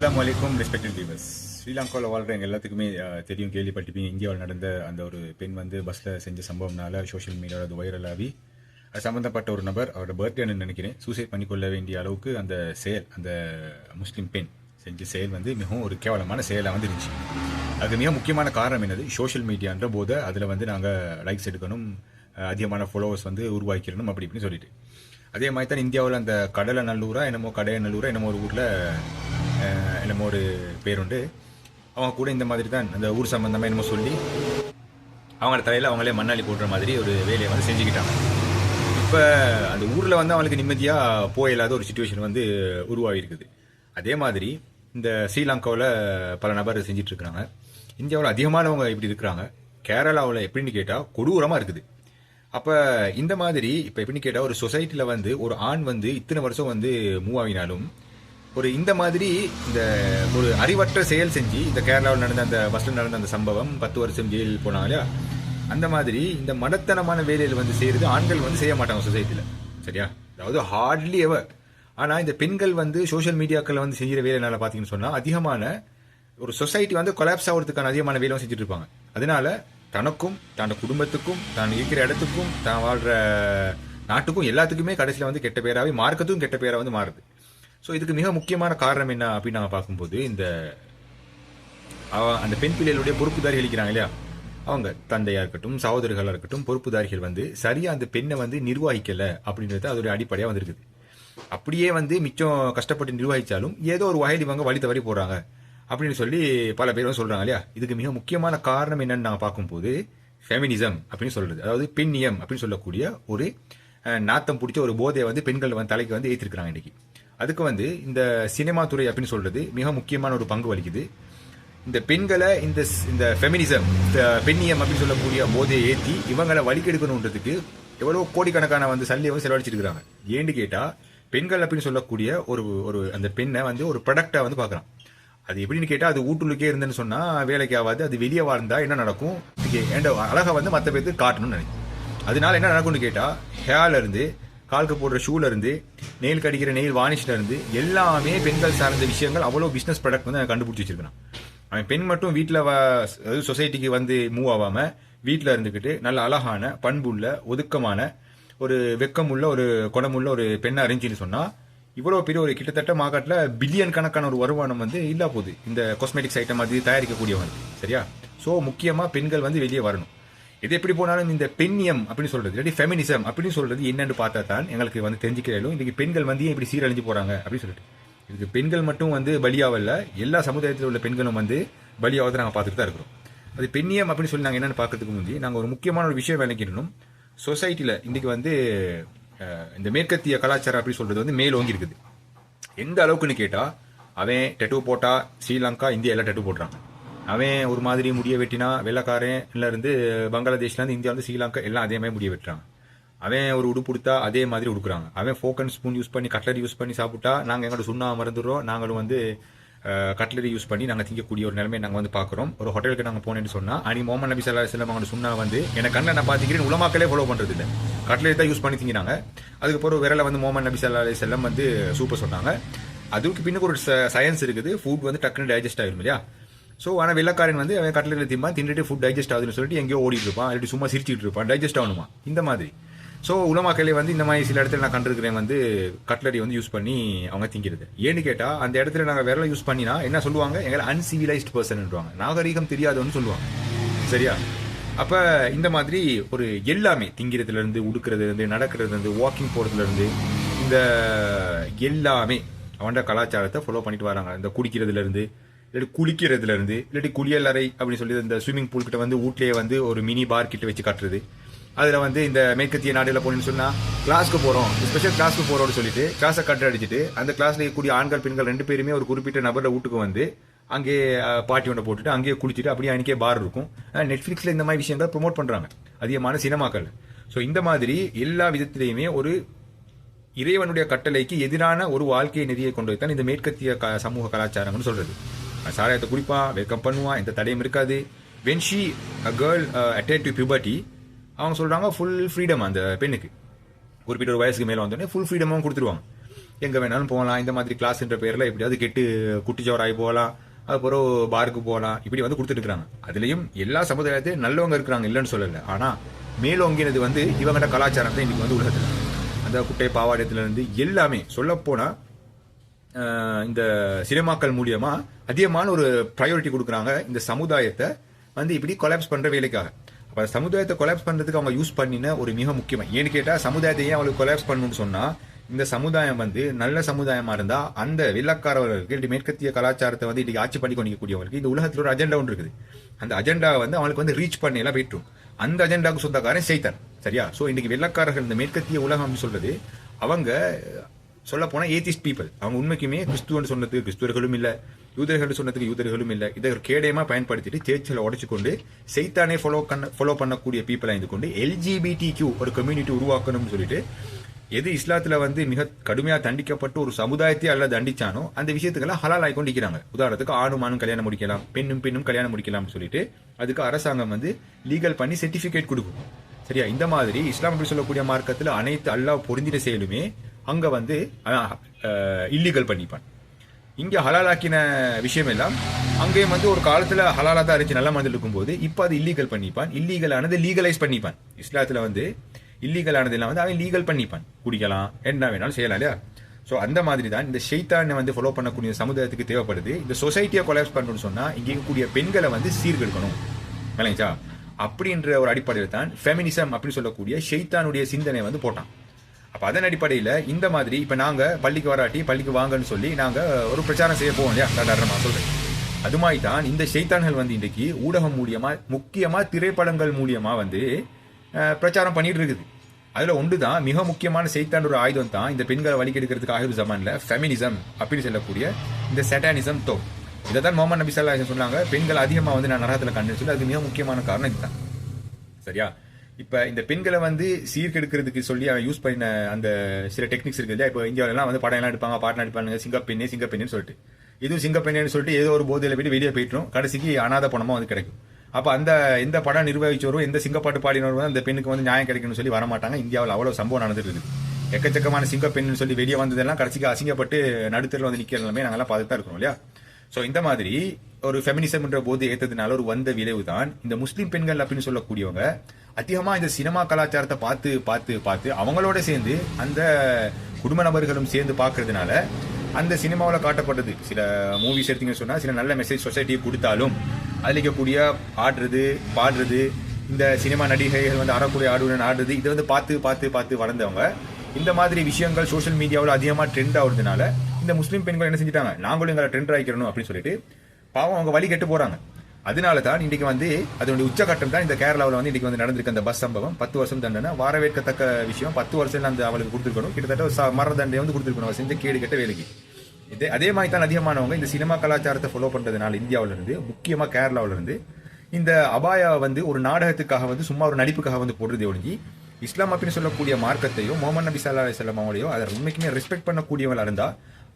அஸ்ஸலாமு அலைக்கும் respected viewers. ஸ்ரீலங்காவில் வாழ்கிற எங்கள் எல்லாத்துக்குமே தெரியும், கேள்விப்பட்டிருப்பீங்க. இந்தியாவில் நடந்த அந்த ஒரு பெண் வந்து பஸ்ஸில் செஞ்ச சம்பவம்னால சோஷியல் மீடியாவில் அது வைரல் ஆகி அது சம்மந்தப்பட்ட ஒரு நபர் அவரோட பர்த்டேன்னு நினைக்கிறேன் சூசைட் பண்ணிக்கொள்ள வேண்டிய அளவுக்கு அந்த செயல், அந்த முஸ்லீம் பெண் செஞ்ச செயல் வந்து மிகவும் ஒரு கேவலமான செயலாக வந்து இருந்துச்சு. அதுக்கு மிக முக்கியமான காரணம் என்னது, சோஷியல் மீடியான்ற போது அதில் வந்து நாங்கள் லைக்ஸ் எடுக்கணும், அதிகமான ஃபாலோவர்ஸ் வந்து உருவாக்கிடணும் அப்படி இப்படின்னு சொல்லிட்டு. அதே மாதிரி தான் இந்தியாவில் அந்த கடலநல்லூரா என்னமோ கடையநல்லூரா என்னமோ ஒரு ஊரில் என்னமோ ஒரு பேருண்டு, அவங்க கூட இந்த மாதிரி தான் அந்த ஊர் சம்பந்தமாக என்னமோ சொல்லி அவங்களோட தலையில் அவங்களே மண்ணாளி போடுற மாதிரி ஒரு வேலையை வந்து செஞ்சுக்கிட்டாங்க. இப்போ அந்த ஊரில் வந்து அவங்களுக்கு நிம்மதியாக போயில்லாத ஒரு சுச்சுவேஷன் வந்து உருவாகி இருக்குது. அதே மாதிரி இந்த ஸ்ரீலங்காவில் பல நபர் செஞ்சிட்டு இருக்கிறாங்க. இந்தியாவில் அதிகமானவங்க இப்படி இருக்கிறாங்க. கேரளாவில் எப்படின்னு கேட்டால் கொடூரமாக இருக்குது. அப்போ இந்த மாதிரி இப்போ எப்படின்னு கேட்டால் ஒரு சொசைட்டியில் வந்து ஒரு ஆண் வந்து இத்தனை வருஷம் வந்து மூவ் ஆகினாலும் ஒரு இந்த மாதிரி இந்த ஒரு அறிவற்ற செயல் செஞ்சு, இந்த கேரளாவில் நடந்த அந்த பஸ்ஸில் நடந்த அந்த சம்பவம் 10 வருஷம் ஜெயில் போனாங்க இல்லையா, அந்த மாதிரி இந்த மடத்தனமான வேலையில் வந்து செய்கிறது ஆண்கள் வந்து செய்ய மாட்டாங்க சொசைட்டியில், சரியா? அதாவது ஹார்ட்லி எவர். ஆனால் இந்த பெண்கள் வந்து சோஷியல் மீடியாக்களில் வந்து செய்கிற வேலைனால பார்த்தீங்கன்னு சொன்னால் அதிகமான ஒரு சொசைட்டி வந்து கொலாப்ஸ் ஆகிறதுக்கான அதிகமான வேலை செஞ்சுட்டு இருப்பாங்க. அதனால தனக்கும் தன்னோட குடும்பத்துக்கும் தான் இருக்கிற இடத்துக்கும் தான் வாழ்கிற நாட்டுக்கும் எல்லாத்துக்குமே கடைசியில் வந்து கெட்ட பேராகவே மார்க்கத்துக்கும் கெட்ட பேராக வந்து மாறுது. ஸோ இதுக்கு மிக முக்கியமான காரணம் என்ன அப்படின்னு நாங்கள் பார்க்கும்போது, இந்த அந்த பெண் பிள்ளைகளுடைய பொறுப்புதாரிகள் இருக்கிறாங்க இல்லையா, அவங்க தந்தையாக இருக்கட்டும் சகோதரர்களாக இருக்கட்டும் பொறுப்புதாரிகள் வந்து சரியாக அந்த பெண்ணை வந்து நிர்வகிக்கலை அப்படின்றது அதோடைய அடிப்படையாக வந்துருக்குது. அப்படியே வந்து மிச்சம் கஷ்டப்பட்டு நிர்வகித்தாலும் ஏதோ ஒரு வகையில் இவங்க வழி தவறி போடுறாங்க அப்படின்னு சொல்லி பல பேர் வந்து சொல்கிறாங்க இல்லையா. இதுக்கு மிக முக்கியமான காரணம் என்னன்னு நாங்கள் பார்க்கும்போது ஃபெமினிசம் அப்படின்னு சொல்கிறது, அதாவது பெண்ணியம் அப்படின்னு சொல்லக்கூடிய ஒரு நாத்தம் பிடிச்ச ஒரு போதையை வந்து பெண்கள் வந்து தலைக்கு வந்து ஏற்றிருக்கிறாங்க இன்றைக்கி. அதுக்கு வந்து இந்த சினிமா துறை அப்படின்னு சொல்கிறது மிக முக்கியமான ஒரு பங்கு வகிக்குது. இந்த பெண்களை இந்த இந்த ஃபெமினிசம், இந்த பெண்ணியம் அப்படின்னு சொல்லக்கூடிய போதையை ஏற்றி இவங்களை வழிகெடுக்கணுன்றதுக்கு எவ்வளோ கோடிக்கணக்கான வந்து சல்லியை வந்து செலவழிச்சிருக்கிறாங்க. ஏன்னு கேட்டால் பெண்கள் அப்படின்னு சொல்லக்கூடிய ஒரு ஒரு அந்த பெண்ணை வந்து ஒரு ப்ரொடக்டை வந்து பார்க்குறான். அது எப்படின்னு கேட்டால் அது வீட்டுக்குள்ளே இருந்துன்னு சொன்னால் வேலைக்கு ஆகாது. அது வெளியே வாழ்ந்தால் என்ன நடக்கும், அழகை வந்து மற்ற பேருக்கு காட்டணும்னு நினைக்கும். அதனால என்ன நடக்கும்னு கேட்டால் ஹேர்லேருந்து காலுக்கு போடுற ஷூல இருந்து நெயில் கடிக்கிற நெயில் வானிஷ்ல இருந்து எல்லாமே பெண்கள் சார்ந்த விஷயங்கள் அவ்வளோ பிஸ்னஸ் ப்ராடக்ட் வந்து கண்டுபிடிச்சி வச்சிருக்கான். அவன் பெண் மட்டும் வீட்டில் சொசைட்டிக்கு வந்து மூவ் ஆகாமல் வீட்டில் இருந்துக்கிட்டு நல்ல அழகான பண்புள்ள ஒதுக்கமான ஒரு வெக்கமுள்ள ஒரு குணமுள்ள ஒரு பெண்ணை அறிஞ்சின்னு சொன்னால் இவ்வளோ பெரிய ஒரு கிட்டத்தட்ட மார்க்கெட்டில் பில்லியன் கணக்கான ஒரு வருமானம் வந்து இல்லா போகுது இந்த காஸ்மெட்டிக்ஸ் ஐட்டம் அது தயாரிக்கக்கூடியவங்க, சரியா? ஸோ முக்கியமாக பெண்கள் வந்து வெளியே வரணும். இது எப்படி போனாலும் இந்த பெண்ணியம் அப்படின்னு சொல்றது, இல்லாட்டி ஃபெமினிசம் அப்படின்னு சொல்றது என்னன்னு பார்த்தா தான் எங்களுக்கு வந்து தெரிஞ்சுக்கிறோம் இன்னைக்கு பெண்கள் வந்து இப்படி சீரழிஞ்சு போறாங்க அப்படின்னு சொல்லிட்டு. இதுக்கு பெண்கள் மட்டும் வந்து பலியாவல்ல, எல்லா சமுதாயத்தில் உள்ள பெண்களும் வந்து பலியாவதை நாங்கள் பார்த்துட்டு தான் இருக்கிறோம். அது பெண்ணியம் அப்படின்னு சொல்லி நாங்கள் என்னென்னு பார்க்கறதுக்கு முந்தி நாங்கள் ஒரு முக்கியமான ஒரு விஷயம் விளக்கிடணும். சொசைட்டியில் இன்றைக்கி வந்து இந்த மேற்கத்திய கலாச்சாரம் அப்படின்னு சொல்கிறது வந்து மேலோங்கி இருக்குது. எந்த அளவுக்குன்னு கேட்டால் அவன் டெட்டு போட்டால் ஸ்ரீலங்கா இந்தியா எல்லாம் டெட்டு போடுறான். அவன் ஒரு மாதிரி முடிய வெட்டினா வெள்ளக்காரன்ல இருந்து பங்களாதேஷ்லேருந்து இந்தியா வந்து ஸ்ரீலங்கா எல்லாம் அதே மாதிரி முடிய வெட்டுறாங்க. அவன் ஒரு உடுப்பு கொடுத்தா அதே மாதிரி உடுக்குறாங்க. அவன் ஃபோக் அண்ட் ஸ்பூன் யூஸ் பண்ணி கட்லரி யூஸ் பண்ணி சாப்பிட்டா நாங்கள் எங்களோட சுண்ணா மறந்துடுறோம். நாங்களும் வந்து கட்லரி யூஸ் பண்ணி நாங்கள் திங்கக்கூடிய ஒரு நிலைமையை நாங்கள் வந்து பார்க்குறோம். ஒரு ஹோட்டலுக்கு நாங்கள் போனேன்னு சொன்னால் அனி முகமது நபி ஸல்லல்லாஹு அலைஹி வஸல்லம் அவங்களோட சுண்ணா வந்து எனக்கு கண்ணை நான் பார்த்துக்கிறேன் உலமாக்களே ஃபாலோ பண்ணுறது இல்லை, கட்லரி தான் யூஸ் பண்ணி திங்கிறாங்க. அதுக்கப்புறம் விரலை வந்து முகமது நபி ஸல்லல்லாஹு அலைஹி வஸல்லம் வந்து சூப்பர் சொன்னாங்க. அதுக்கு பின்னுக்கு ஒரு சயின்ஸ் இருக்குது, ஃபுட் வந்து டக்குன்னு டைஜஸ்ட் ஆகிடும் இல்லையா. ஸோ ஆனால் வெள்ளக்காரன் வந்து அவன் கட்லரியில் திம்பான், தின்னுட்டு ஃபுட் டைஜஸ்ட் ஆகுதுன்னு சொல்லிட்டு எங்கேயோ ஓடிட்டு இருப்பான், இல்லாட்டி சும்மா சிரிச்சிட்டு இருப்பான், டைஜஸ்ட் ஆகணுமா இந்த மாதிரி. ஸோ உலமாக்களே வந்து இந்த மாதிரி சில இடத்துல நான் கண்டிருக்கிறேன் வந்து கட்லரி வந்து யூஸ் பண்ணி அவங்க திங்கிறது. ஏன்னு கேட்டால் அந்த இடத்துல நாங்கள் விரலை யூஸ் பண்ணினா என்ன சொல்லுவாங்க, எங்களை அன்சிவிலைஸ்ட் பர்சன்ன்றாங்க, நாகரீகம் தெரியாதவன்னு சொல்லுவாங்க, சரியா? அப்போ இந்த மாதிரி ஒரு எல்லாமே திங்கிறதுலேருந்து உடுக்கிறதுலேருந்து நடக்கிறதுலேருந்து வாக்கிங் போகிறதுலேருந்து இந்த எல்லாமே அவனோட கலாச்சாரத்தை ஃபாலோ பண்ணிட்டு வராங்க. இந்த குடிக்கிறதுலேருந்து இல்லாட்டி குளிக்கிறதுலேருந்து இல்லாட்டி குளியல் அறை அப்படின்னு சொல்லி இந்த ஸ்விம்மிங் பூல் கிட்ட வந்து வீட்லேயே வந்து ஒரு மினி பார் கிட்ட வச்சு காட்டுறது. அதில் வந்து இந்த மேற்கத்திய நாடுகளில் போனேன்னு சொன்னால் கிளாஸ்க்கு போகிறோம், ஸ்பெஷல் கிளாஸ்க்கு போகிறோம்னு சொல்லிட்டு கிளாஸை கட்டு அடிச்சுட்டு அந்த கிளாஸில் இருக்கக்கூடிய ஆண்கள் பெண்கள் 2 பேருமே ஒரு குறிப்பிட்ட நபரோட வீட்டுக்கு வந்து அங்கேயே பாட்டி ஒன்றை போட்டுட்டு அங்கேயே குளிச்சுட்டு அப்படியே அன்றைக்கே பார் இருக்கும். நெட்ஃப்ளிக்ஸில் இந்த மாதிரி விஷயங்கள் ப்ரொமோட் பண்ணுறாங்க அதிகமான சினிமாக்கள். ஸோ இந்த மாதிரி எல்லா விதத்திலையுமே ஒரு இறைவனுடைய கட்டளைக்கு எதிரான ஒரு வாழ்க்கையை நெறியை கொண்டு வைத்தான் இந்த மேற்கத்திய சமூக கலாச்சாரம்னு சொல்கிறது. சாராயத்தை குடிப்பான், வெல்கம் பண்ணுவான், எந்த தடையும் இருக்காது. When she a girl attain to puberty அவங்க சொல்கிறாங்க ஃபுல் ஃப்ரீடம் அந்த பெண்ணுக்கு குறிப்பிட்ட ஒரு வயசுக்கு மேலே வந்தோடனே ஃபுல் ஃப்ரீடமும் கொடுத்துருவாங்க. எங்கே வேணாலும் போகலாம், இந்த மாதிரி கிளாஸ்ன்ற பேரில் எப்படியாவது கெட்டு குட்டிச்சோராகி போகலாம், அதுக்கப்புறம் பாருக்கு போகலாம், இப்படி வந்து கொடுத்துட்டு இருக்கிறாங்க. அதுலேயும் எல்லா சமுதாயத்தையும் நல்லவங்க இருக்கிறாங்க, இல்லைன்னு சொல்லலை. ஆனால் மேலோங்கினது வந்து இவங்கட கலாச்சாரம் தான் இன்றைக்கி வந்து உலகத்தில். அந்த குட்டை பாவாடத்துலேருந்து எல்லாமே சொல்லப்போனால் இந்த சினிமாக்கள் மூலியமா அதிகமான ஒரு ப்ரையாரிட்டி கொடுக்குறாங்க இந்த சமுதாயத்தை வந்து இப்படி கொலாப்ஸ் பண்ற வேலைக்காக. அப்ப சமுதாயத்தை கொலாப்ஸ் பண்றதுக்கு அவங்க யூஸ் பண்ணின ஒரு மிக முக்கியமா ஏன்னு கேட்டா, சமுதாயத்தை ஏன் அவங்களுக்கு கொலாப்ஸ் பண்ணணும்னு சொன்னா, இந்த சமுதாயம் வந்து நல்ல சமுதாயமா இருந்தா அந்த வெள்ளக்காரவர்களுக்கு மேற்கத்திய கலாச்சாரத்தை வந்து இன்னைக்கு ஆட்சி பண்ணி கொண்டிருக்கக்கூடியவங்களுக்கு இந்த உலகத்தில் ஒரு அஜெண்டா ஒன்று இருக்குது. அந்த அஜெண்டா வந்து அவங்களுக்கு வந்து ரீச் பண்ணி எல்லாம் போயிட்டும். அந்த அஜெண்டாவுக்கு சொந்தக்காரன் சைத்தான். சரியா? ஸோ இன்னைக்கு வெள்ளக்காரர்கள் இந்த மேற்கத்திய உலகம் சொல்றது அவங்க சொல்ல போனா ஏத்திஸ்ட் பீப்புள். அவங்க உண்மைக்குமே கிறிஸ்துவன் சொன்னதுக்கு கிறிஸ்துவர்களும் இல்ல, யூதர்கள் சொன்னதுக்கு யூதர்களும் இல்ல. இதை ஒரு கேடயமா பயன்படுத்திட்டு சேர்ச்சில் உடைச்சு கொண்டு சைத்தானே ஃபாலோ பண்ணக்கூடிய பீப்புளா இருந்து கொண்டு LGBTQ ஒரு கம்யூனிட்டி உருவாக்கணும்னு சொல்லிட்டு எது இஸ்லாத்துல வந்து மிக கடுமையா தண்டிக்கப்பட்டு ஒரு சமுதாயத்தை அல்ல தண்டிச்சானோ அந்த விஷயத்துக்கெல்லாம் ஹலால் ஆகி கொண்டிருக்கிறாங்க. உதாரணத்துக்கு ஆணும் கல்யாணம் முடிக்கலாம், பெண்ணும் கல்யாணம் முடிக்கலாம்னு சொல்லிட்டு அதுக்கு அரசாங்கம் வந்து லீகல் பண்ணி சர்டிபிகேட் கொடுக்கும். சரியா? இந்த மாதிரி இஸ்லாம் அப்படி சொல்லக்கூடிய மார்க்கத்தில் அனைத்து அல்லாஹ் பொருந்தின செயலுமே அங்க வந்து இல்லீகல் பண்ணிப்பான். இங்க ஹலாலாக்கின விஷயம் எல்லாம் அங்கேயும் வந்து ஒரு காலத்துல ஹலாலா தான் இருந்துச்சு, நல்ல மாதிரி இருக்கும்போது இப்ப அது இல்லீகல் பண்ணிப்பான். இல்லீகலானது லீகலைஸ் பண்ணிப்பான். இஸ்லாத்துல வந்து இல்லீகல் ஆனதெல்லாம் வந்து அவன் லீகல் பண்ணிப்பான். குடிக்கலாம், என்ன வேணாலும் செய்யலாம் இல்லையா? ஸோ அந்த மாதிரி தான் இந்த ஷைத்தானை வந்து ஃபாலோ பண்ணக்கூடிய சமுதாயத்துக்கு தேவைப்படுது. இந்த சொசைட்டியை கொலாப்ஸ் பண்ணணும்னு சொன்னா இங்கே இருக்கக்கூடிய பெண்களை வந்து சீர்கெடுக்கணும், விளங்கிச்சா? அப்படின்ற ஒரு அடிப்படையில் தான் ஃபெமினிசம் அப்படின்னு சொல்லக்கூடிய ஷைத்தானுடைய சிந்தனை வந்து போட்டான். அப்போ அதன் அடிப்படையில் இந்த மாதிரி இப்போ நாங்கள் பள்ளிக்கு வராட்டி பள்ளிக்கு வாங்கன்னு சொல்லி நாங்கள் ஒரு பிரச்சாரம் செய்ய போவோம் இல்லையா? சாதாரணமாக சொல்கிறேன். அது மாதிரி தான் இந்த ஷைத்தான்கள் வந்து இன்றைக்கி ஊடகம் மூலியமாக, முக்கியமாக திரைப்படங்கள் மூலியமாக வந்து பிரச்சாரம் பண்ணிட்டு இருக்குது. அதில் ஒன்று தான் மிக முக்கியமான சைத்தான் ஒரு ஆயுதம் தான் இந்த பெண்களை வழிகெடுக்கிறதுக்கு ஆயுத ஜமான்ல ஃபெமினிசம் அப்படின்னு சொல்லக்கூடிய இந்த சட்டானிசம் தோ. இதை தான் முகமது நபி ஸல்லல்லாஹு அலைஹி வஸல்லம் சொன்னாங்க, பெண்கள் அதிகமாக வந்து நான் நரகத்தில் கண்டு சொல்லி. அதுக்கு மிக முக்கியமான காரணம் இதுதான். சரியா? இப்போ இந்த பெண்களை வந்து சீர்கெடுக்கிறதுக்கு சொல்லி அவன் யூஸ் பண்ண அந்த சில டெக்னிக்ஸ் இருக்குது இல்லையா? இப்போ இந்தியாவிலாம் வந்து படம் எல்லாம் எடுப்பாங்க, பாட்டு நடிப்பாங்க, சிங்கப்பெண்ணு சொல்லிட்டு, இதுவும் சிங்கப்பெண்ணுன்னு சொல்லிட்டு ஏதோ ஒரு போதையில் போயிட்டு வெளியே போயிட்டுரும், கடைசிக்கு அனாத பணமாக வந்து கிடைக்கும். அப்போ அந்த எந்த படம் நிர்வகிச்சோரும் எந்த சிங்கப்பாட்டு பாடினவரும் அந்த பெண்ணுக்கு வந்து நியாயம் கிடைக்கணும்னு சொல்லி வரமாட்டாங்க. இந்தியாவில் அவ்வளோ சம்பவம் நடந்துட்டு இருக்குது. எக்கச்சக்கமான சிங்கப்பெண்ணுன்னு சொல்லி வெளியே வந்ததெல்லாம் கடைசிக்கு அசிங்கப்பட்டு நடுத்தரில் வந்து நிற்கிற நிலைமை நாங்கள்லாம் பார்த்துட்டு தான் இருக்கிறோம் இல்லையா? ஸோ இந்த மாதிரி ஒரு ஃபெமினிசம்ன்ற போது ஏற்றதுனால ஒரு வந்த விளைவு தான் இந்த முஸ்லீம் பெண்கள் அப்படின்னு சொல்லக்கூடியவங்க அதிகமாக இந்த சினிமா கலாச்சாரத்தை பார்த்து பார்த்து பார்த்து அவங்களோட சேர்ந்து அந்த குடும்ப நபர்களும் சேர்ந்து பார்க்கறதுனால அந்த சினிமாவில் காட்டப்பட்டது சில மூவிஸ் எடுத்தீங்கன்னு சொன்னால் சில நல்ல மெசேஜ் சொசைட்டியை கொடுத்தாலும் அதில் இருக்கக்கூடிய ஆடுறது பாடுறது, இந்த சினிமா நடிகைகள் வந்து ஆடக்கூடிய ஆடுறது, இதை வந்து பார்த்து பார்த்து பார்த்து வளர்ந்தவங்க இந்த மாதிரி விஷயங்கள் சோஷியல் மீடியாவில் அதிகமாக ட்ரெண்ட் ஆகுறதுனால இந்த முஸ்லீம் பெண்கள் என்ன செஞ்சுட்டாங்க, நாங்களும் எங்களை ட்ரெண்ட் ஆகிக்கிறணும் அப்படின்னு சொல்லிட்டு பாவம் அவங்க வழி கெட்டு போகிறாங்க. அதனால தான் இன்றைக்கு வந்து அதனுடைய உச்சகட்டம் தான் இந்த கேரளாவில் வந்து இன்றைக்கி வந்து நடந்திருக்கு அந்த பஸ் சம்பவம். 10 வருஷம் தண்டனை வரவேற்கத்தக்க விஷயம். 10 வருஷம் அந்த அவளுக்கு கொடுத்துருக்கணும், கிட்டத்தட்ட மரண தண்டனை வந்து கொடுத்துருக்கணும் அவர் செஞ்ச கேடு கெட்ட வேலைக்கு. அதே மாதிரி தான் அதிகமானவங்க இந்த சினிமா கலாச்சாரத்தை ஃபாலோ பண்ணுறதுனால இந்தியாவிலிருந்து, முக்கியமாக கேரளாவிலிருந்து இந்த அபாயா வந்து ஒரு நாடகத்துக்காக வந்து சும்மா ஒரு நடிப்புக்காக வந்து போடுறதே ஒழிஞ்சி இஸ்லாம் அப்படின்னு சொல்லக்கூடிய மார்க்கத்தையோ முகமது நபி ஸல்லல்லாஹு அலைஹி வஸல்லம் அவங்களையோ அதை உண்மைக்குமே ரெஸ்பெக்ட் பண்ணக்கூடியவங்களா இருந்தால்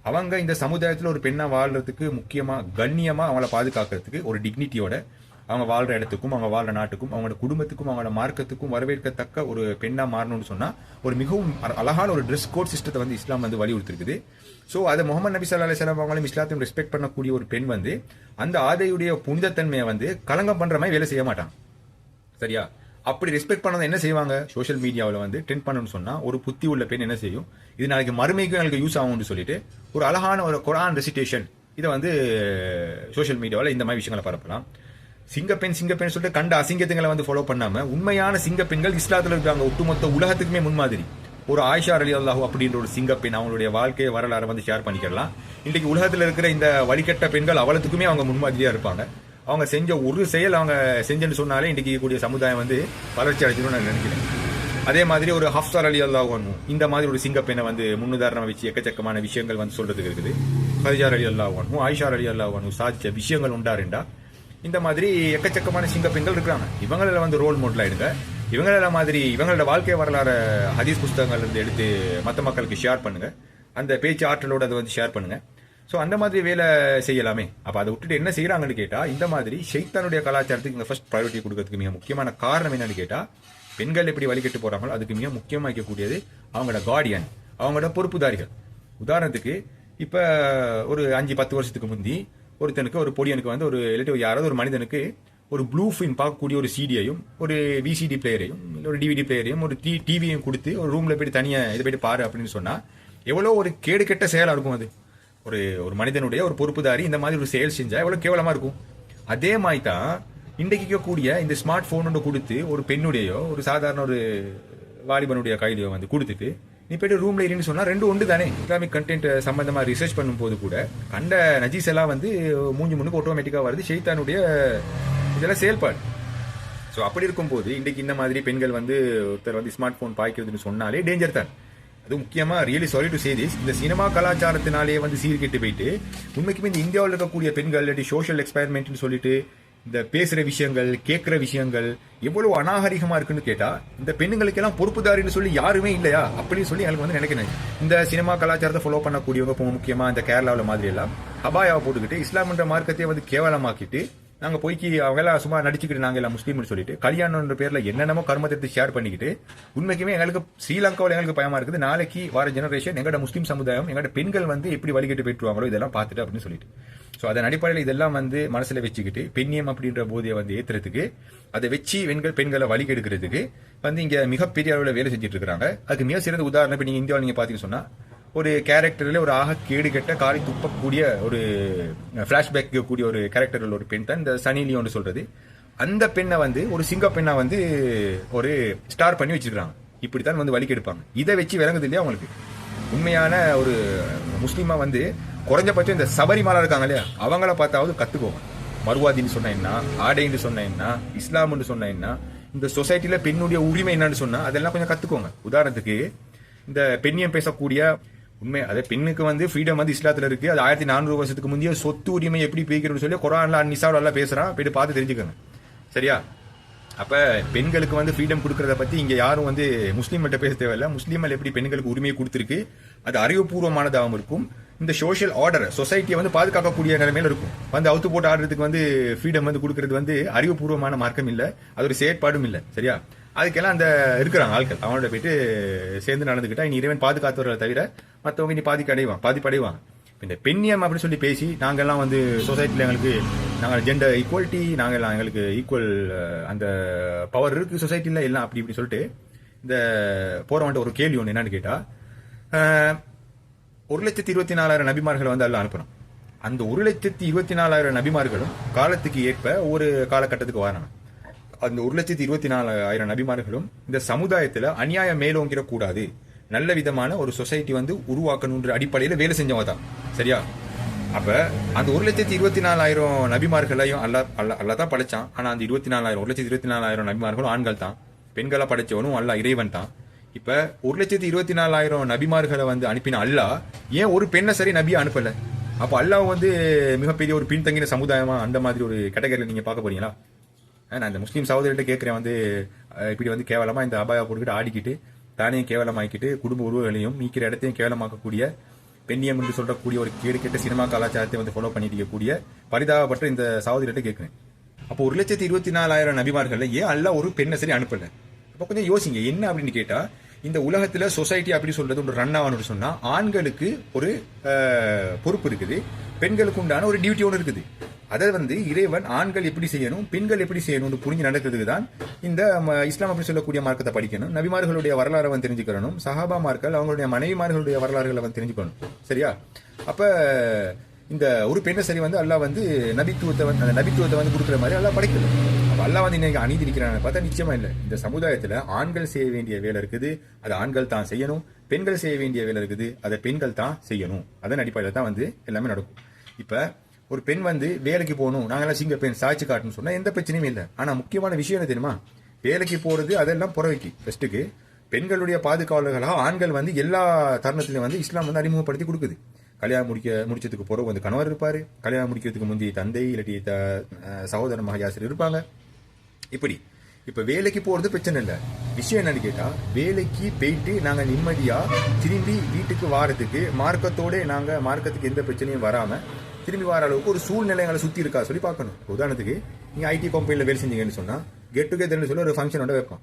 அவங்க இந்த சமுதாயத்தில் ஒரு பெண்ணாக வாழ்றதுக்கு, முக்கியமாக கண்ணியமாக அவங்கள பாதுகாக்கிறதுக்கு ஒரு டிக்னிட்டியோட அவங்க வாழ்கிற இடத்துக்கும் அவங்க வாழ்கிற நாட்டுக்கும் அவங்களோட குடும்பத்துக்கும் அவங்களோட மார்க்கத்துக்கும் வரவேற்கத்தக்க ஒரு பெண்ணாக மாறணும்னு சொன்னால் ஒரு மிகவும் அழகான ஒரு ட்ரெஸ் கோட் சிஸ்டத்தை வந்து இஸ்லாம் வந்து வலியுறுத்திருக்குது. ஸோ அதை முகமது நபி ஸல்லல்லாஹு அலைஹி வஸல்லம் அவங்களையும் இஸ்லாத்தையும் ரெஸ்பெக்ட் பண்ணக்கூடிய ஒரு பெண் வந்து அந்த ஆதையுடைய புனிதத்தன்மையை வந்து களங்கம் பண்ணுற மாதிரி வேலை செய்ய மாட்டாங்க. சரியா? அப்படி ரெஸ்பெக்ட் பண்ணதை என்ன செய்வாங்க, சோஷியல் மீடியாவில் வந்து ட்ரெண்ட் பண்ணணும்னு சொன்னால் ஒரு புத்தி உள்ள பெண் என்ன செய்யும், இது நாளைக்கு மறுமைக்கும் எனக்கு யூஸ் ஆகும்னு சொல்லிட்டு ஒரு அழகான ஒரு குர்ஆன் ரெசிடேஷன் இதை வந்து சோஷியல் மீடியாவில் இந்த மாதிரி விஷயங்களை பரப்பலாம். சிங்கப்பெண் சொல்லிட்டு கண்ட அசிங்கத்துங்களை வந்து ஃபாலோ பண்ணாம உண்மையான சிங்கப்பெண்கள் இஸ்லாத்தில் இருக்காங்க. ஒட்டுமொத்த உலகத்துக்குமே முன்மாதிரி ஒரு ஆயிஷா ரலியல்லாஹு அப்படின்ற ஒரு சிங்கப்பெண் அவங்களுடைய வாழ்க்கையை வரலாறு வந்து ஷேர் பண்ணிக்கலாம். இன்றைக்கு உலகத்தில் இருக்கிற இந்த வழிகட்ட பெண்கள் அவளத்துக்குமே அவங்க முன்மாதிரியா இருப்பாங்க. அவங்க செஞ்ச ஒரு செயல் அவங்க செஞ்சேன்னு சொன்னாலே இன்றைக்கு கூடிய சமுதாயம் வந்து வளர்ச்சி அடைஞ்சிடும் நான் நினைக்கிறேன். அதே மாதிரி ஒரு ஹஃப்ஸா ரலியல்லாஹு அன்ஹு இந்த மாதிரி ஒரு சிங்கப்பெண்ணை வந்து முன்னுதாரணம் வச்சு எக்கச்சக்கமான விஷயங்கள் வந்து சொல்றதுக்கு இருக்குது. கதீஜா ரலியல்லாஹு அன்ஹு, ஆயிஷா ரலியல்லாஹு அன்ஹு சாதிச்ச விஷயங்கள் உண்டாருண்டா இந்த மாதிரி எக்கச்சக்கமான சிங்கப்பெண்கள் இருக்கிறாங்க. இவங்கள வந்து ரோல் மாடல் ஆயிடுங்க. இவங்கள மாதிரி இவங்களோட வாழ்க்கை வரலாறு ஹதீஸ் புஸ்தகங்கள் இருந்து எடுத்து மற்ற மக்களுக்கு ஷேர் பண்ணுங்க. அந்த பேச்சு ஆற்றலோடு அதை வந்து ஷேர் பண்ணுங்க. ஸோ அந்த மாதிரி வேலை செய்யலாமே. அப்போ அதை விட்டுட்டு என்ன செய்யறாங்கன்னு கேட்டால் இந்த மாதிரி ஷைத்தானுடைய கலாச்சாரத்துக்கு இங்கே ஃபர்ஸ்ட் ப்ரையாரிட்டி கொடுக்கறதுக்கு மிக முக்கியமான காரணம் என்னன்னு கேட்டால் பெண்கள் எப்படி வழிகட்டு போறாங்களோ அதுக்கு மிக முக்கியமாக இருக்கக்கூடியது அவங்களோட கார்டியன், அவங்களோட பொறுப்புதாரிகள். உதாரணத்துக்கு இப்போ ஒரு 5-10 வருஷத்துக்கு முந்தி ஒருத்தனுக்கு ஒரு பொடியனுக்கு வந்து ஒரு இல்லாட்டி யாராவது ஒரு மனிதனுக்கு ஒரு ப்ளூ ஃபின் பார்க்கக்கூடிய ஒரு சிடியையும் ஒரு விசிடி பிளேயரையும் இல்லை ஒரு டிவிடி பிளேயரையும் ஒரு டிவியையும் கொடுத்து ஒரு ரூமில் போயிட்டு தனியாக இதை போயிட்டு பாரு அப்படின்னு சொன்னால் எவ்வளோ ஒரு கேடு கெட்ட செயலாக இருக்கும் அது. ஒரு ஒரு மனிதனுடைய ஒரு பொறுப்புதாரி இந்த மாதிரி ஒரு செயல் செஞ்சால் எவ்வளோ கேவலமாக இருக்கும். அதே மாதிரி தான் இன்றைக்கு கூடிய இந்த ஸ்மார்ட் ஃபோன் ஒன்று கொடுத்து ஒரு பெண்ணுடையோ ஒரு சாதாரண ஒரு வாலிபனுடைய கையிலையோ வந்து கொடுத்துட்டு நீ போய்ட்டு ரூம்ல இருன்னு சொன்னா ரெண்டு ஒன்று தானே. இஸ்லாமிக் கண்டென்ட் சம்பந்தமா ரிசர்ச் பண்ணும்போது கூட கண்ட நஜீஸ் எல்லாம் வந்து மூஞ்சி முன்னுக்கு ஆட்டோமேட்டிக்கா வருது ஷைத்தானுடைய இதெல்லாம் செயல்பாடு. ஸோ அப்படி இருக்கும்போது இன்றைக்கு இந்த மாதிரி பெண்கள் வந்து ஒருத்தர் வந்து ஸ்மார்ட் போன் பாய்க்கிறதுன்னு சொன்னாலே டேஞ்சர் தான். அது முக்கியமா really sorry to say this, இந்த சினிமா கலாச்சாரத்தினாலேயே வந்து சீர்கெட்டு போயிட்டு உண்மைக்குமே இந்த இந்தியாவில் இருக்கக்கூடிய பெண்கள் இல்லாட்டி சோஷியல் எக்ஸ்பெரிமெண்ட்னு சொல்லிட்டு இந்த பேசுற விஷயங்கள் கேட்கிற விஷயங்கள் எவ்வளவு அநாகரிகமா இருக்குன்னு கேட்டா இந்த பெண்ணுங்களுக்கு எல்லாம் பொறுப்புதாரின்னு சொல்லி யாருமே இல்லையா அப்படின்னு சொல்லி எனக்கு வந்து நினைக்கிறேன். இந்த சினிமா கலாச்சாரத்தை ஃபாலோ பண்ணக்கூடியவங்க முக்கியமா இந்த கேரளாவில் மாதிரி எல்லாம் அபாயாவை போட்டுக்கிட்டு இஸ்லாம்ன்ற மார்க்கத்தையே வந்து கேவலமாக்கிட்டு நாங்க போய்க்கு அவங்க எல்லாம் சும்மா நடிச்சுக்கிட்டு நாங்க எல்லாம் முஸ்லீம்னு சொல்லிட்டு கல்யாணம்ன்ற பேர்ல என்னென்னமோ கர்மத்தை ஷேர் பண்ணிக்கிட்டு உண்மைக்குமே எங்களுக்கு ஸ்ரீலங்காவில் எங்களுக்கு பயமா இருக்குது. நாளைக்கு வர ஜெனரேஷன் எங்களோட முஸ்லீம் சமுதாயம் எங்களோட பெண்கள் வந்து எப்படி வழிகட்டு போயிட்டுருவாங்களோ இதெல்லாம் பார்த்துட்டு அப்படின்னு சொல்லிட்டு. ஸோ அதன் அடிப்படையில் இதெல்லாம் வந்து மனசுல வச்சுக்கிட்டு பெண்ணியம் அப்படின்ற போதையை வந்து ஏத்துறதுக்கு அதை வச்சு பெண்களை வழிகெடுக்கிறதுக்கு வந்து இங்க மிகப்பெரிய அளவில் வேலை செஞ்சுட்டு இருக்காங்க. அதுக்கு மிக சிறந்த உதாரணம் இப்போ நீங்க இந்தியாவில் நீங்க பாத்தீங்கன்னு சொன்னா ஒரு கேரக்டர்ல ஒரு ஆக கேடு கெட்ட காரி துப்பக்கூடிய ஒரு பிளாஷ்பேக் கூடிய ஒரு கேரக்டர்ல ஒரு பெண் தான் இந்த சனி லியோன்னு சொல்றது. அந்த பெண்ணை வந்து ஒரு சிங்க பெண்ணா வந்து ஒரு ஸ்டார் பண்ணி வச்சிருக்காங்க. இப்படித்தான் வந்து வழி கெடுப்பாங்க. இதை வச்சு விளங்குது இல்லையா உங்களுக்கு. உண்மையான ஒரு முஸ்லீமா வந்து குறைஞ்சபட்சம் இந்த சபரிமலை இருக்காங்க இல்லையா அவங்கள பார்த்தாவது கத்துக்கோங்க. மறுவாதின்னு சொன்ன என்ன, ஆடைன்னு சொன்ன என்ன, இஸ்லாம்னு சொன்ன என்ன, இந்த சொசைட்டில பெண்ணுடைய உரிமை என்னன்னு சொன்னா அதெல்லாம் கொஞ்சம் கத்துக்கோங்க. உதாரணத்துக்கு இந்த பெண்ணியம் பேசக்கூடிய உண்மை அதே பெண்ணுக்கு வந்து ஃப்ரீடம் வந்து இஸ்லாத்துல இருக்கு. அது 1400 வருஷத்துக்கு முந்தைய சொத்து உரிமை எப்படி பிரிக்கிறதுன்னு சொல்லி குரான்ல நிசாவில் எல்லாம் பேசுறான். போயிட்டு பார்த்து தெரிஞ்சுக்கோங்க சரியா. அப்ப பெண்களுக்கு வந்து ஃப்ரீடம் கொடுக்கறத பத்தி இங்க யாரும் வந்து முஸ்லீம்கிட்ட பேச தேவையில்ல. முஸ்லீம்கள் எப்படி பெண்களுக்கு உரிமையை கொடுத்திருக்கு அது அறிவுபூர்வமானதாகவும் இருக்கும். இந்த சோஷியல் ஆர்டர் சொசைட்டியை வந்து பாதுகாக்கக்கூடிய நிலைமையில இருக்கும். வந்து அவுத்து போட்டு ஆடுறதுக்கு வந்து ஃப்ரீடம் வந்து கொடுக்கறது வந்து அறிவுபூர்வமான மார்க்கம் இல்ல, அது ஒரு செயற்பாடும் இல்ல சரியா. அதுக்கெல்லாம் அந்த இருக்கிறாங்க ஆட்கள் அவனோட போயிட்டு சேர்ந்து நடந்துக்கிட்டா இனி இறைவன் பாதுகாத்தவர்களை தவிர மற்றவங்க இனி பாதிப்படைவாங்க. இந்த பெண்ணியம் அப்படின்னு சொல்லி பேசி நாங்கெல்லாம் வந்து சொசைட்டில எங்களுக்கு நாங்கள் ஜெண்டர் ஈக்குவாலிட்டி நாங்கெல்லாம் எங்களுக்கு ஈக்குவல் அந்த பவர் இருக்கு சொசைட்டில எல்லாம் அப்படி இப்படி சொல்லிட்டு இந்த போறவன்ட்ட ஒரு கேள்வி ஒன்று என்னன்னு கேட்டா 1,24,000 நபிமார்களை வந்து அல்ல அனுப்புறோம். அந்த 1,24,000 நபிமார்களும் காலத்துக்கு ஏற்ப ஒரு காலகட்டத்துக்கு வராங்க. அந்த 1,24,000 நபிமார்களும் இந்த சமுதாயத்துல அநியாயம் மேலோங்கிற கூடாது நல்ல விதமான ஒரு சொசைட்டி வந்து உருவாக்கணுன்ற அடிப்படையில வேலை செஞ்சவங்க தான் சரியா. அப்ப அந்த 1,24,000 நபிமார்களையும் அல்லா தான் படைச்சான். ஆனா அந்த 1,24,000 நபிமார்களும் ஆண்கள் தான். பெண்களை படைச்சவனும் அல்லா இறைவன் தான். இப்ப 1,24,000 நபிமார்களை வந்து அனுப்பின அல்லா ஏன் ஒரு பெண்ணை சரி நபியா அனுப்பல? அப்ப அல்லாஹ் வந்து மிகப்பெரிய ஒரு பின்தங்கின சமுதாயமா அந்த மாதிரி ஒரு கேட்டகரியில நீங்க பார்க்க போறீங்களா? நான் இந்த முஸ்லீம் சகோதரிகிட்ட கேட்கிறேன் வந்து இப்படி வந்து கேவலமா இந்த அபாயா போட்டுக்கிட்டு ஆடிக்கிட்டு தானே கேவலமாக்கிட்டு குடும்ப உறவுகளையும் நீக்கிற இடத்தையும் கேவலமாக்கக்கூடிய பெண்ணியம் என்று சொல்லக்கூடிய ஒரு கேடு கெட்ட சினிமா கலாச்சாரத்தை வந்து ஃபாலோ பண்ணிட்டு இருக்கக்கூடிய பரிதாபப்பட்ட இந்த சகோதரிகிட்ட கேட்கிறேன். அப்போ 1,24,000 நபிமார்கள் ஏன் அல்ல ஒரு பெண்ணை சரி அனுப்பல? அப்போ கொஞ்சம் யோசிங்க என்ன அப்படின்னு கேட்டா இந்த உலகத்துல சொசைட்டி அப்படி சொல்றது ஒரு ரன் ஆகணும்னு சொன்னா ஆண்களுக்கு ஒரு பொறுப்பு இருக்குது, பெண்களுக்கு உண்டான ஒரு டியூட்டி ஒன்று இருக்குது. அதை வந்து இறைவன் ஆண்கள் எப்படி செய்யணும் பெண்கள் எப்படி செய்யணும்னு புரிஞ்சு நடக்கிறதுக்கு தான் இந்த இஸ்லாம் அப்படி சொல்லக்கூடிய மார்க்கத்தை படிக்கணும். நபிமார்களுடைய வரலாறை வந்து தெரிஞ்சுக்கணும். சஹாபாமார்கள் அவங்களுடைய மனைவிமார்களுடைய வரலாறுகளை வந்து தெரிஞ்சுக்கணும் சரியா. அப்ப இந்த ஒரு பெண்ணை சரி வந்து அல்லாஹ் வந்து நபித்துவத்தை வந்து கொடுக்குற மாதிரி அல்லாஹ் படைக்கணும். அப்ப அல்லாஹ் வந்து இன்னைக்கு அநீதி இருக்கிறான்னு பார்த்தா நிச்சயமா இல்லை. இந்த சமுதாயத்துல ஆண்கள் செய்ய வேண்டிய வேலை இருக்குது, அதை ஆண்கள் தான் செய்யணும். பெண்கள் செய்ய வேண்டிய வேலை இருக்குது, அதை பெண்கள் தான் செய்யணும். அதன் அடிப்படையில் தான் வந்து எல்லாமே நடக்கும். இப்ப ஒரு பெண் வந்து வேலைக்கு போகணும் நாங்கெல்லாம் சிங்க பெண் சாய்ச்சி காட்டணும்னு சொன்னா எந்த பிரச்சனையும் இல்லை. ஆனா முக்கியமான விஷயம் என்ன தெரியுமா? வேலைக்கு போறது அதெல்லாம் புறவைக்கு ஃபர்ஸ்ட்டுக்கு பெண்களுடைய பாதுகாவலர்களாக ஆண்கள் வந்து எல்லா தருணத்திலையும் வந்து இஸ்லாம் வந்து அறிமுகப்படுத்தி கொடுக்குது. கல்யாணம் முடிச்சதுக்கு பிறகு வந்து கணவர் இருப்பாரு, கல்யாணம் முடிக்கிறதுக்கு முந்தைய தந்தை இல்லாட்டி சகோதர மகாயாசர் இருப்பாங்க. இப்ப வேலைக்கு போறது பிரச்சனை இல்லை. விஷயம் என்னன்னு கேட்டா வேலைக்கு போயிட்டு நாங்க நிம்மதியா திரும்பி வீட்டுக்கு வாரத்துக்கு மார்க்கத்துக்கு எந்த பிரச்சனையும் வராம திரும்பி வர அளவுக்கு ஒரு சூழ்நிலைகளை சுத்தி இருக்கா சொல்லி பார்க்கணும். உதாரணத்துக்கு நீங்க ஐடி கம்பெனில வேலை செஞ்சீங்கன்னு சொன்னா கெட் டுகெதர்னு சொல்லி ஒரு ஃபங்க்ஷனோட வைப்போம்.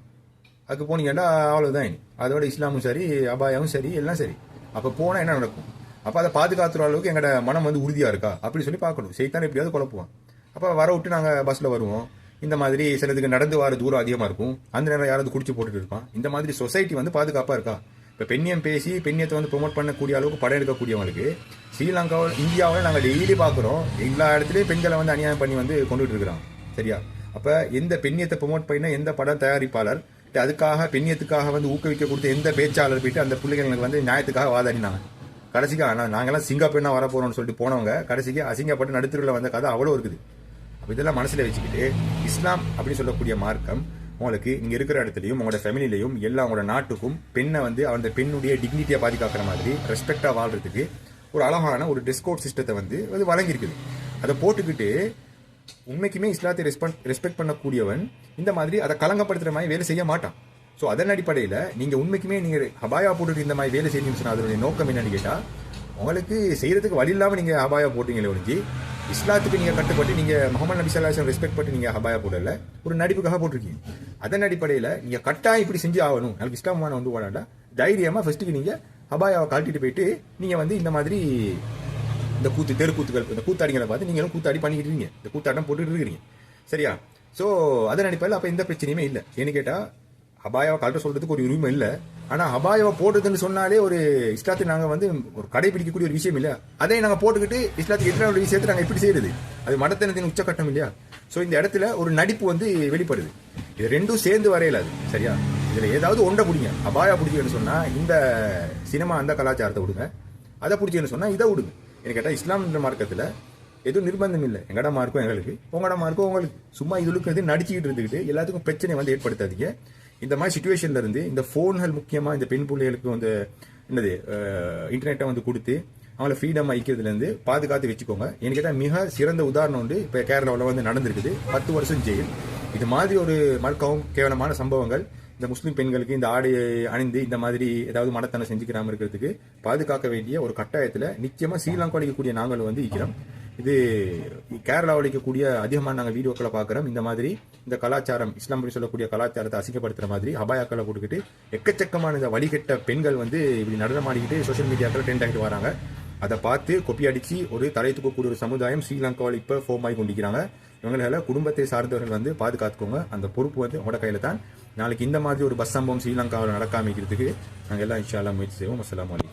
அதுக்கு போனீங்கன்னா அவ்வளவுதான். அதோட இஸ்லாமும் சரி அபாயாவும் சரி எல்லாம் சரி. அப்ப போனா என்ன நடக்கும்? அப்போ அதை பாதுகாத்துற அளவுக்கு எங்களோட மனம் வந்து உறுதியாக இருக்கா அப்படி சொல்லி பார்க்கணும். செய்தான் எப்படியாவது குழப்புவான். அப்போ வர விட்டு நாங்கள் பஸ்ஸில் வருவோம். இந்த மாதிரி சிலதுக்கு நடந்து வர தூரம் அதிகமாக இருக்கும். அந்த நேரம் யாராவது குடிச்சு போட்டுட்டு இருப்பான். இந்த மாதிரி சொசைட்டி வந்து பாதுகாப்பாக இருக்கா? இப்போ பெண்ணியம் பேசி பெண்ணியத்தை வந்து ப்ரொமோட் பண்ணக்கூடிய அளவுக்கு படம் எடுக்கக்கூடியவங்களுக்கு ஸ்ரீலங்காவில் இந்தியாவில் நாங்கள் டெய்லி பார்க்குறோம். எல்லா இடத்துலையும் பெண்களை வந்து அநியாயம் பண்ணி வந்து கொண்டுட்டு இருக்கிறான். சரியா? அப்போ எந்த பெண்ணியத்தை ப்ரொமோட் பண்ண எந்த படம் தயாரிப்பாளர் அதுக்காக பெண்ணியத்துக்காக வந்து ஊக்குவிக்க கொடுத்த எந்த பேச்சாளர் போயிட்டு அந்த பிள்ளைங்களுக்கு வந்து நியாயத்துக்காக வாதாடினாங்க. கடைசிக்கு ஆனால் நாங்கள்லாம் சிங்கா பெண்ணா வர போகிறோம்னு சொல்லிட்டு போனவங்க கடைசிக்கு அசிங்கப்பட்டு நடுத்தருவில் வந்த கதை அவ்வளோ இருக்குது. அப்போ இதெல்லாம் மனசில் வச்சுக்கிட்டு இஸ்லாம் அப்படின்னு சொல்லக்கூடிய மார்க்கம் உங்களுக்கு இங்கே இருக்கிற இடத்துலையும் உங்களோட ஃபேமிலிலையும் எல்லா உங்களோட நாட்டுக்கும் பெண்ணை வந்து அந்த பெண்ணுடைய டிக்னிட்டியை பாதுகாக்கிற மாதிரி ரெஸ்பெக்டாக வாழ்றதுக்கு ஒரு அழகான ஒரு ட்ரெஸ் கோட் சிஸ்டத்தை வந்து வழங்கியிருக்குது. அதை போட்டுக்கிட்டு உண்மைக்குமே இஸ்லாத்தை ரெஸ்பெக்ட் பண்ணக்கூடியவன் இந்த மாதிரி அதை கலங்கப்படுத்துகிற மாதிரி வேலை செய்ய மாட்டான். ஸோ அதன் அடிப்படையில் நீங்கள் உண்மைக்குமே நீங்கள் ஹபாயா போட்டுட்டு இந்த மாதிரி வேலை செய்யணும்னு சொன்னால் அதனுடைய நோக்கம் என்னன்னு கேட்டால் உங்களுக்கு செய்கிறதுக்கு வழி இல்லாமல் நீங்கள் ஹபாயா போட்டீங்களே ஒழிஞ்சு இஸ்லாத்துக்கு நீங்கள் கட்டுப்பட்டு நீங்கள் முகமது நபி ஸல்லல்லாஹு அலைஹி வஸல்லம் ரெஸ்பெக்ட் பண்ணி நீங்கள் ஹபாயா போடல, ஒரு நடிப்புக்காக போட்டிருக்கீங்க. அதன் அடிப்படையில் நீங்கள் கட்டாயம் இப்படி செஞ்சு ஆகணும். நாளைக்கு இஸ்லாமான வந்து வாடாண்டா தைரியமாக ஃபர்ஸ்ட்டுக்கு நீங்கள் ஹபாயாவை கழட்டிட்டு போயிட்டு நீங்கள் வந்து இந்த மாதிரி இந்த தெருக்கூத்துகள் இந்த கூத்தாடிகளை பார்த்து நீங்களும் கூத்தாடி பண்ணிக்கிட்டு இருக்கீங்க, இந்த கூத்தாட்டம் போட்டுட்டு இருக்கிறீங்க. சரியா? ஸோ அதன் அடிப்படையில் அப்போ எந்த பிரச்சனையுமே இல்லை. ஏன்னு கேட்டால் ஹபாயாவை கழட்ட சொல்றதுக்கு ஒரு உரிமை இல்லை. ஆனால் ஹபாயாவை போடுறதுன்னு சொன்னாலே ஒரு இஸ்லாத்தை நாங்கள் வந்து ஒரு கடைபிடிக்கக்கூடிய ஒரு விஷயம் இல்லை. அதை நாங்கள் போட்டுக்கிட்டு இஸ்லாத்துக்கு எதிரான ஒரு விஷயத்தை நாங்கள் எப்படி செய்யறது? அது மடத்தனத்தின் உச்சக்கட்டம் இல்லையா? ஸோ இந்த இடத்துல ஒரு நடிப்பு வந்து வெளிப்படுது. இது ரெண்டும் சேர்ந்து வரையலாது. சரியா? இதில் ஏதாவது ஒன்றை பிடிங்க. ஹபாயா பிடிச்சின்னு சொன்னால் இந்த சினிமா அந்த கலாச்சாரத்தை விடுங்க, அதை பிடிச்சின்னு சொன்னால் இதை விடுங்க. எனக்கு கேட்டால் இஸ்லாம் மார்க்கத்தில் எதுவும் நிர்பந்தம் இல்லை. எங்கடா மார்க்கும் எங்களுக்கு, உங்களோட மார்க்கும் உங்களுக்கு. சும்மா இதுக்கு நடிச்சுக்கிட்டு இருந்துக்கிட்டு எல்லாத்துக்கும் பிரச்சனை வந்து ஏற்படுத்தாதீங்க. இந்த மாதிரி சுச்சுவேஷன்ல இருந்து இந்த ஃபோன்கள் முக்கியமாக இந்த பெண் பிள்ளைகளுக்கு வந்து என்னது இன்டர்நெட்டை வந்து கொடுத்து அவங்கள ஃப்ரீடம் ஐக்கிறதுலேருந்து பாதுகாத்து வச்சுக்கோங்க. எனக்கு கேட்டால் மிக சிறந்த உதாரணம் வந்து இப்போ கேரளாவில் வந்து நடந்திருக்குது. 10 வருஷம் ஜெயில். இது மாதிரி ஒரு மறுக்கவும் கேவலமான சம்பவங்கள் இந்த முஸ்லீம் பெண்களுக்கு இந்த ஆடை அணிந்து இந்த மாதிரி ஏதாவது மனத்தனம் செஞ்சுக்கிறாம இருக்கிறதுக்கு பாதுகாக்க வேண்டிய ஒரு கட்டாயத்தில் நிச்சயமாக ஸ்ரீலங்கா அளிக்கக்கூடிய நாங்கள் வந்து இருக்கிறோம். இது கேரளாவில் அளிக்கக்கூடிய அதிகமாக நாங்கள் வீடியோக்களை பார்க்குறோம். இந்த மாதிரி இந்த கலாச்சாரம் இஸ்லாம் படி சொல்லக்கூடிய கலாச்சாரத்தை அசிங்கப்படுத்துகிற மாதிரி ஹபாயாக்களை போட்டுக்கிட்டு எக்கச்சக்கமான இந்த வழிகட்ட பெண்கள் வந்து இப்படி நடனமாடிக்கிட்டு சோஷியல் மீடியாக்கள் ட்ரெண்ட் ஆகிட்டு வராங்க. அதை பார்த்து கொப்பி அடித்து ஒரு தலை தூக்கக்கூடிய ஒரு சமுதாயம் ஸ்ரீலங்காவில் இப்போ ஃபோம் ஆகி கொண்டிருக்கிறாங்க. இவங்களால குடும்பத்தை சார்ந்தவர்கள் வந்து பாதுகாத்துக்கோங்க. அந்த பொறுப்பு வந்து உங்களோட கையில் தான். நாளைக்கு இந்த மாதிரி ஒரு பஸ் சம்பவம் ஸ்ரீலங்காவில் நடக்காம இருக்கிறதுக்கு நாங்கள் எல்லாம் இன்ஷா அல்லாஹ் முயற்சி செய்வோம். அஸ்ஸலாமு அலைக்கும்.